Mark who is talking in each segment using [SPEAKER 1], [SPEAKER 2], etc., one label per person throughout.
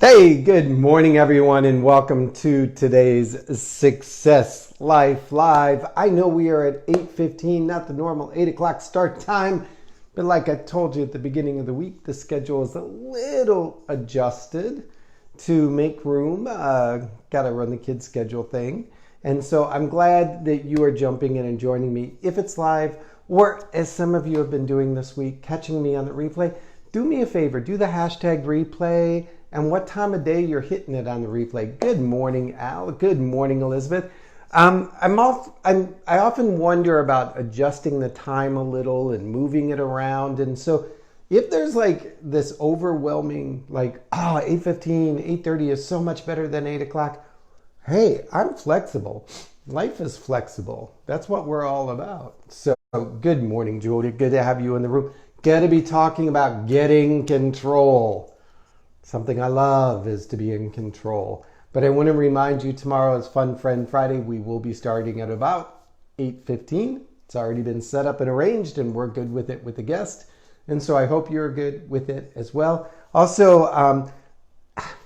[SPEAKER 1] Hey, good morning, everyone, and welcome to today's Success Life Live. I know we are at 8:15, not the normal 8 o'clock start time, but like I told you at the beginning of the week, the schedule is a little adjusted to make room. Got to run the kids' schedule thing. And so I'm glad that you are jumping in and joining me. If it's live, or as some of you have been doing this week, catching me on the replay, do me a favor, do the hashtag replay and what time of day you're hitting it on the replay. Good morning, Al. Good morning, Elizabeth. I often wonder about adjusting the time a little and moving it around. And so if there's like this overwhelming, 8:15, 8:30 is so much better than 8 o'clock. Hey, I'm flexible. Life is flexible. That's what we're all about. So good morning, Julia. Good to have you in the room. Going to be talking about getting control. Something I love is to be in control. But I want to remind you, tomorrow is Fun Friend Friday. We will be starting at about 8:15. It's already been set up and arranged, and we're good with it with the guest. And so I hope you're good with it as well. Also,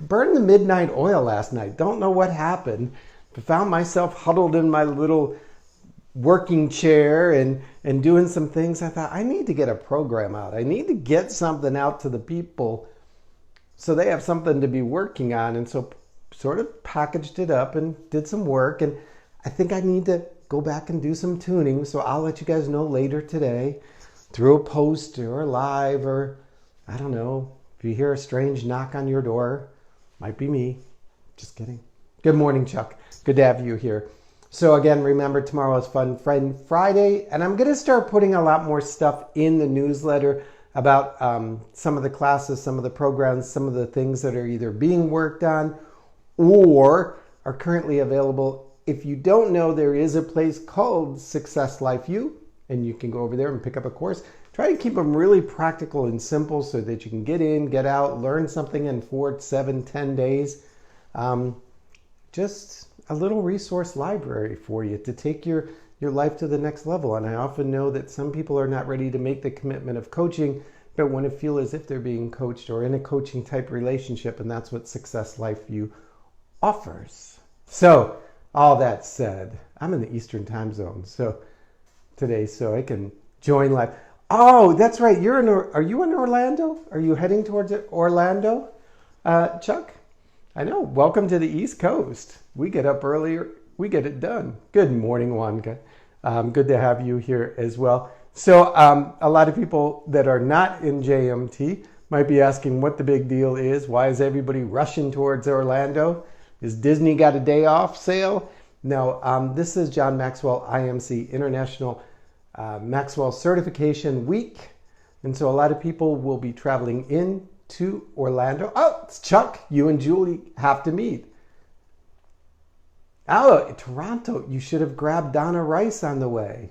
[SPEAKER 1] burned the midnight oil last night. Don't know what happened. I found myself huddled in my little working chair and doing some things. I thought, I need to get a program out. I need to get something out to the people so they have something to be working on. And so sort of packaged it up and did some work. And I think I need to go back and do some tuning. So I'll let you guys know later today through a post or live, or I don't know. If you hear a strange knock on your door, might be me. Just kidding. Good morning, Chuck. Good to have you here. So again, remember, tomorrow is Fun Friend Friday, and I'm going to start putting a lot more stuff in the newsletter about some of the classes, some of the programs, some of the things that are either being worked on or are currently available. If you don't know, there is a place called Success Life U, and you can go over there and pick up a course. Try to keep them really practical and simple so that you can get in, get out, learn something in 4, 7, 10 days. Just a little resource library for you to take your life to the next level. And I often know that some people are not ready to make the commitment of coaching, but want to feel as if they're being coached or in a coaching type relationship. And that's what Success Life U offers. So all that said, I'm in the Eastern time zone today, so I can join live. Oh, that's right. Are you in Orlando? Are you heading towards Orlando, Chuck? I know. Welcome to the East Coast. We get up earlier. We get it done. Good morning, Wanka. Good to have you here as well. So a lot of people that are not in JMT might be asking what the big deal is. Why is everybody rushing towards Orlando? Is Disney got a day off sale? No, this is John Maxwell IMC International Maxwell Certification Week. And so a lot of people will be traveling in to Orlando. Oh, it's Chuck. You and Julie have to meet. Oh, Toronto, you should have grabbed Donna Rice on the way.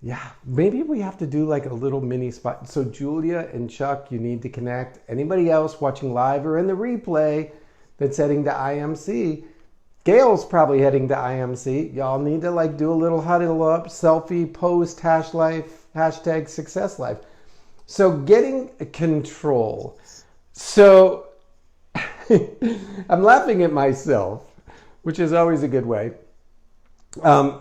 [SPEAKER 1] Yeah, maybe we have to do like a little mini spot. So Julia and Chuck, you need to connect. Anybody else watching live or in the replay that's heading to IMC, Gail's probably heading to IMC. Y'all need to like do a little huddle up, selfie, post, hashtag Success Life. So getting control. So I'm laughing at myself, which is always a good way. I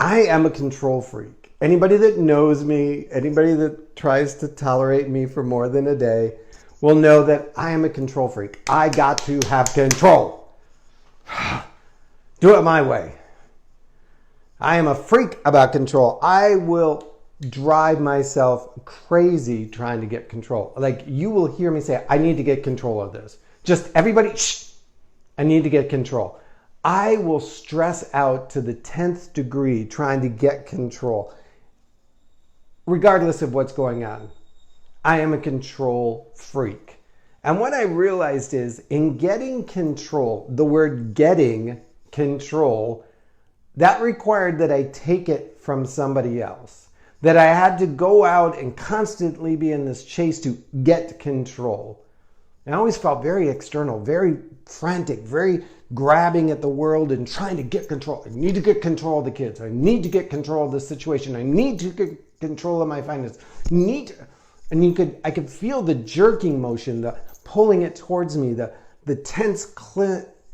[SPEAKER 1] am a control freak. Anybody that knows me, anybody that tries to tolerate me for more than a day will know that I am a control freak. I got to have control. Do it my way. I am a freak about control. I will drive myself crazy trying to get control. Like you will hear me say, I need to get control of this. Just everybody, shh, I need to get control. I will stress out to the 10th degree trying to get control, regardless of what's going on. I am a control freak. And what I realized is in getting control, the word getting control, that required that I take it from somebody else. That I had to go out and constantly be in this chase to get control. And I always felt very external, very frantic, very grabbing at the world and trying to get control. I need to get control of the kids. I need to get control of the situation. I need to get control of my finances. I could feel the jerking motion, the pulling it towards me, the tense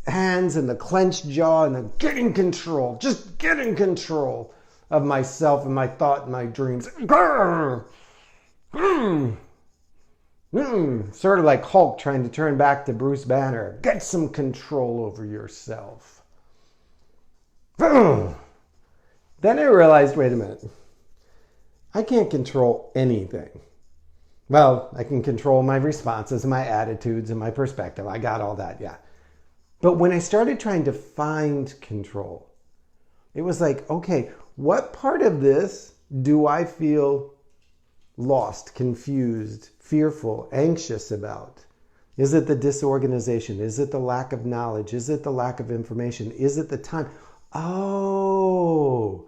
[SPEAKER 1] hands and the clenched jaw and the getting control, just getting control of myself and my thought and my dreams. Sort of like Hulk trying to turn back to Bruce Banner. Get some control over yourself. Then I realized, wait a minute. I can't control anything. Well, I can control my responses and my attitudes and my perspective. I got all that, yeah. But when I started trying to find control, it was like, okay, what part of this do I feel lost, confused, fearful, anxious about? Is it the disorganization? Is it the lack of knowledge? Is it the lack of information? Is it the time? Oh,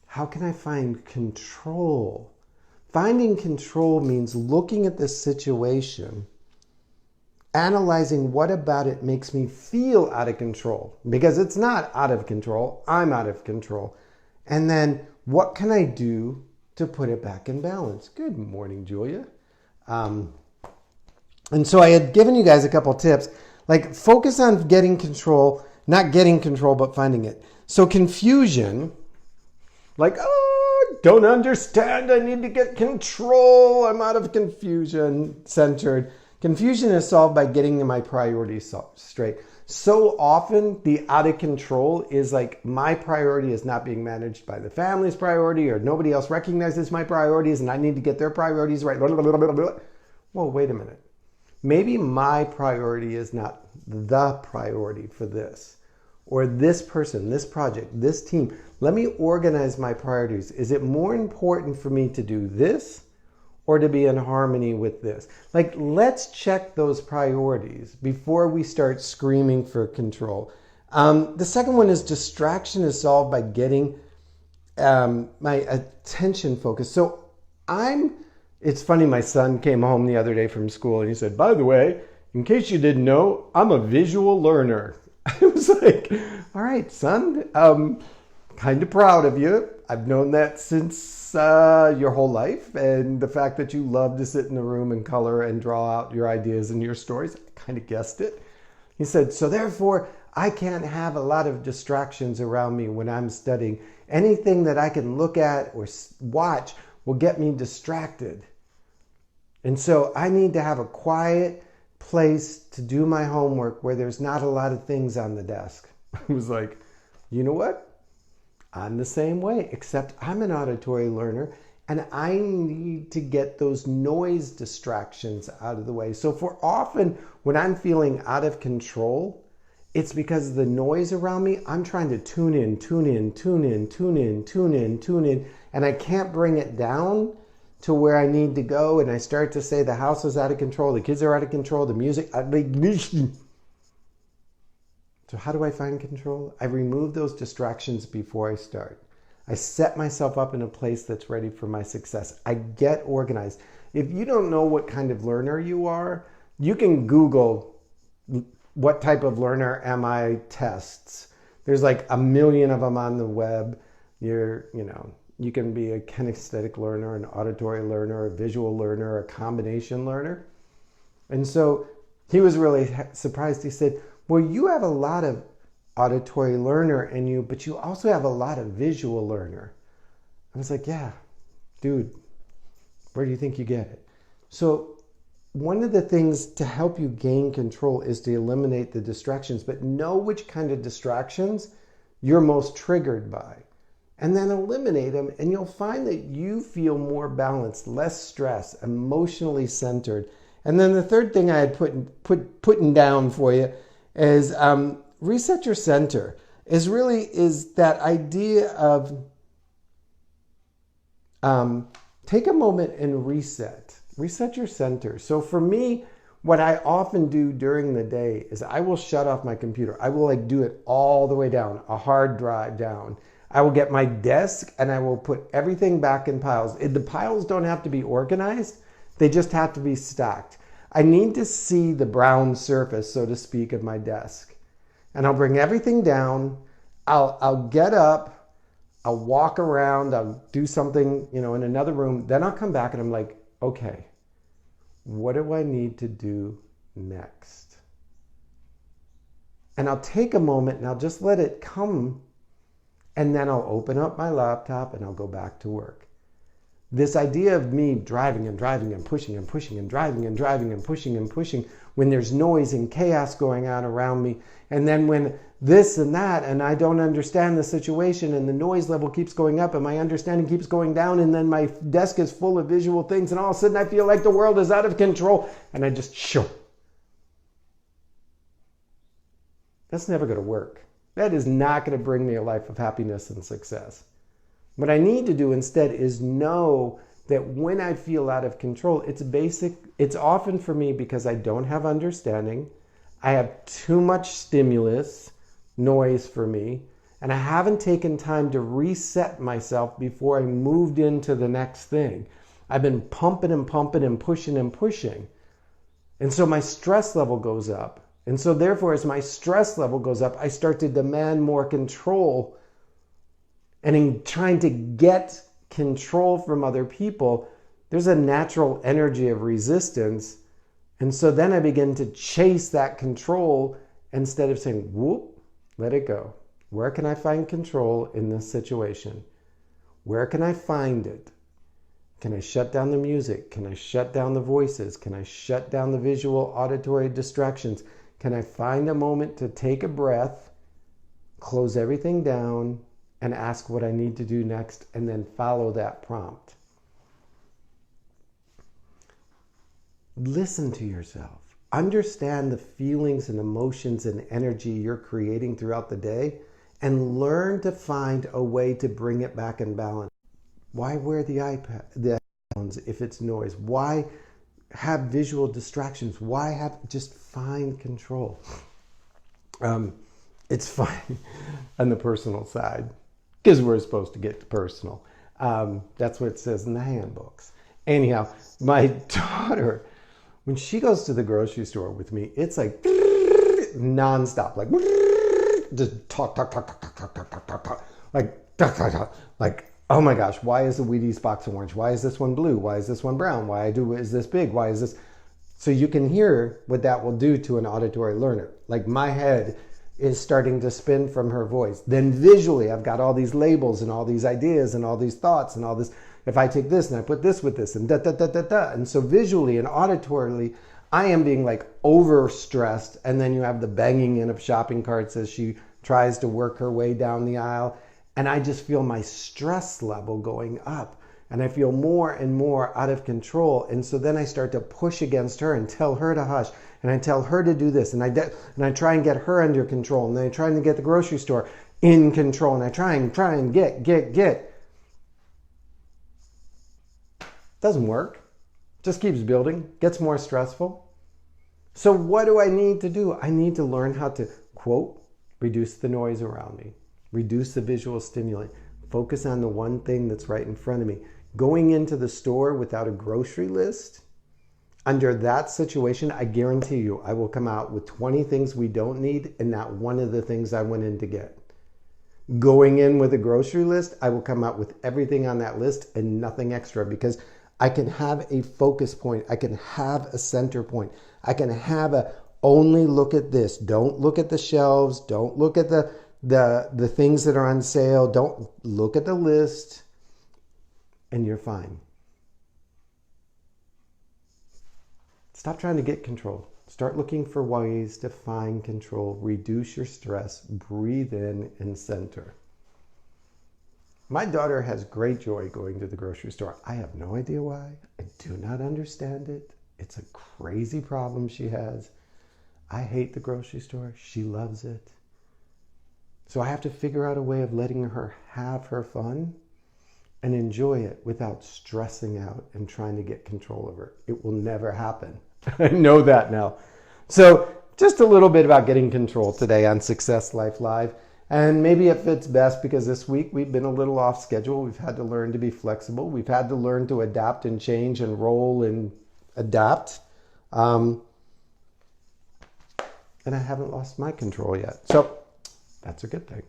[SPEAKER 1] how can I find control? Finding control means looking at the situation, analyzing what about it makes me feel out of control, because it's not out of control, I'm out of control. And then what can I do to put it back in balance? Good morning, Julia. And so I had given you guys a couple tips, like focus on getting control, not getting control, but finding it. So confusion, like, oh, don't understand, I need to get control, I'm out of confusion, centered. Confusion is solved by getting my priorities straight. So often the out of control is like my priority is not being managed by the family's priority, or nobody else recognizes my priorities and I need to get their priorities right. Well, wait a minute. Maybe my priority is not the priority for this, or this person, this project, this team. Let me organize my priorities. Is it more important for me to do this or to be in harmony with this? Like, let's check those priorities before we start screaming for control. The second one is distraction is solved by getting my attention focused. So it's funny, my son came home the other day from school and he said, by the way, in case you didn't know, I'm a visual learner. I was like, all right, son, kind of proud of you. I've known that since your whole life, and the fact that you love to sit in a room and color and draw out your ideas and your stories, I kind of guessed it. He said, so therefore, I can't have a lot of distractions around me when I'm studying. Anything that I can look at or watch will get me distracted. And so I need to have a quiet place to do my homework where there's not a lot of things on the desk. I was like, you know what? I'm the same way, except I'm an auditory learner and I need to get those noise distractions out of the way. So for often when I'm feeling out of control, it's because of the noise around me. I'm trying to tune in, and I can't bring it down to where I need to go. And I start to say the house is out of control, the kids are out of control, the music. So how do I find control? I remove those distractions before I start. I set myself up in a place that's ready for my success. I get organized. If you don't know what kind of learner you are, you can Google what type of learner am I tests. There's like a million of them on the web. You can be a kinesthetic learner, an auditory learner, a visual learner, a combination learner. And so he was really surprised. He said, well, you have a lot of auditory learner in you, but you also have a lot of visual learner. I was like, yeah, dude, where do you think you get it? So one of the things to help you gain control is to eliminate the distractions, but know which kind of distractions you're most triggered by. And then eliminate them, and you'll find that you feel more balanced, less stress, emotionally centered. And then the third thing I had putting down for you is reset your center. Is that idea of take a moment and reset your center. So for me, what I often do during the day is I will shut off my computer. I will do it all the way down, a hard drive down. I will get my desk and I will put everything back in piles. The piles don't have to be organized. They just have to be stacked. I need to see the brown surface, so to speak, of my desk. And I'll bring everything down. I'll get up. I'll walk around. I'll do something, in another room. Then I'll come back and I'm like, okay, What do I need to do next? And I'll take a moment and I'll just let it come, and then I'll open up my laptop and I'll go back to work. This idea of me driving and driving and pushing and pushing and driving and driving and pushing and pushing when there's noise and chaos going on around me, and then when this and that and I don't understand the situation and the noise level keeps going up and my understanding keeps going down, and then my desk is full of visual things and all of a sudden I feel like the world is out of control and I just That's never going to work. That is not going to bring me a life of happiness and success. What I need to do instead is know that when I feel out of control, it's often for me because I don't have understanding, I have too much stimulus, noise for me, and I haven't taken time to reset myself before I moved into the next thing. I've been pumping and pumping and pushing and pushing. And so my stress level goes up. And so therefore, as my stress level goes up, I start to demand more control. And in trying to get control from other people, there's a natural energy of resistance. And so then I begin to chase that control instead of saying, whoop, let it go. Where can I find control in this situation? Where can I find it? Can I shut down the music? Can I shut down the voices? Can I shut down the visual, auditory distractions? Can I find a moment to take a breath, close everything down, and ask what I need to do next, and then follow that prompt? Listen to yourself. Understand the feelings and emotions and energy you're creating throughout the day, and learn to find a way to bring it back in balance. Why wear the headphones if it's noise? Why have visual distractions? Just find control. It's fine on the personal side because we're supposed to get to personal. That's what it says in the handbooks. Anyhow, my daughter, when she goes to the grocery store with me, it's like nonstop, like just talk, like, oh my gosh, why is the Wheaties box orange? Why is this one blue? Why is this one brown? Is this big? Why is this? So you can hear what that will do to an auditory learner. Like my head is starting to spin from her voice. Then visually, I've got all these labels and all these ideas and all these thoughts and all this. If I take this and I put this with this and da da da da da. And so visually and auditorily, I am being like overstressed. And then you have the banging in of shopping carts as she tries to work her way down the aisle. And I just feel my stress level going up. And I feel more and more out of control. And so then I start to push against her and tell her to hush. And I tell her to do this. And I try and get her under control. And then I try to get the grocery store in control. And I try and get. Doesn't work. Just keeps building. Gets more stressful. So what do I need to do? I need to learn how to, quote, reduce the noise around me. Reduce the visual stimulant. Focus on the one thing that's right in front of me. Going into the store without a grocery list, under that situation, I guarantee you, I will come out with 20 things we don't need and not one of the things I went in to get. Going in with a grocery list, I will come out with everything on that list and nothing extra, because I can have a focus point. I can have a center point. I can have only look at this. Don't look at the shelves. Don't look at the things that are on sale. Don't look at the list, and you're fine. Stop trying to get control. Start looking for ways to find control. Reduce your stress. Breathe in and center. My daughter has great joy going to the grocery store. I have no idea why. I do not understand it. It's a crazy problem she has. I hate the grocery store. She loves it. So I have to figure out a way of letting her have her fun and enjoy it without stressing out and trying to get control over it. It will never happen. I know that now. So just a little bit about getting control today on Success Life Live. And maybe it fits best because this week we've been a little off schedule. We've had to learn to be flexible. We've had to learn to adapt and change and roll and adapt. And I haven't lost my control yet. So that's a good thing.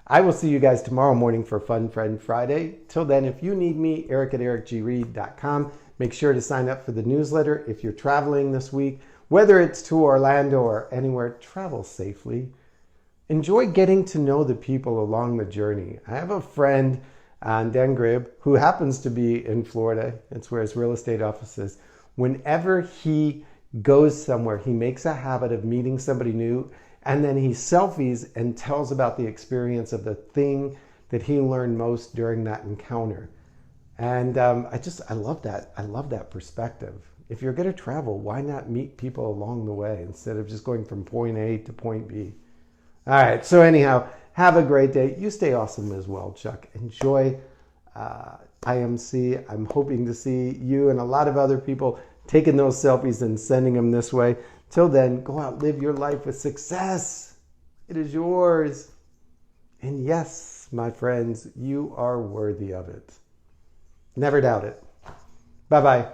[SPEAKER 1] I will see you guys tomorrow morning for Fun Friend Friday. Till then, if you need me, Eric at ericgreid.com. Make sure to sign up for the newsletter if you're traveling this week. Whether it's to Orlando or anywhere, travel safely. Enjoy getting to know the people along the journey. I have a friend, Dan Grib, who happens to be in Florida. It's where his real estate office is. Whenever he goes somewhere, he makes a habit of meeting somebody new, and then he selfies and tells about the experience of the thing that he learned most during that encounter. And I love that. I love that perspective. If you're going to travel, why not meet people along the way instead of just going from point A to point B? All right. So anyhow, have a great day. You stay awesome as well, Chuck. Enjoy IMC. I'm hoping to see you and a lot of other people taking those selfies and sending them this way. Till then, go out, live your life with success. It is yours. And yes, my friends, you are worthy of it. Never doubt it. Bye-bye.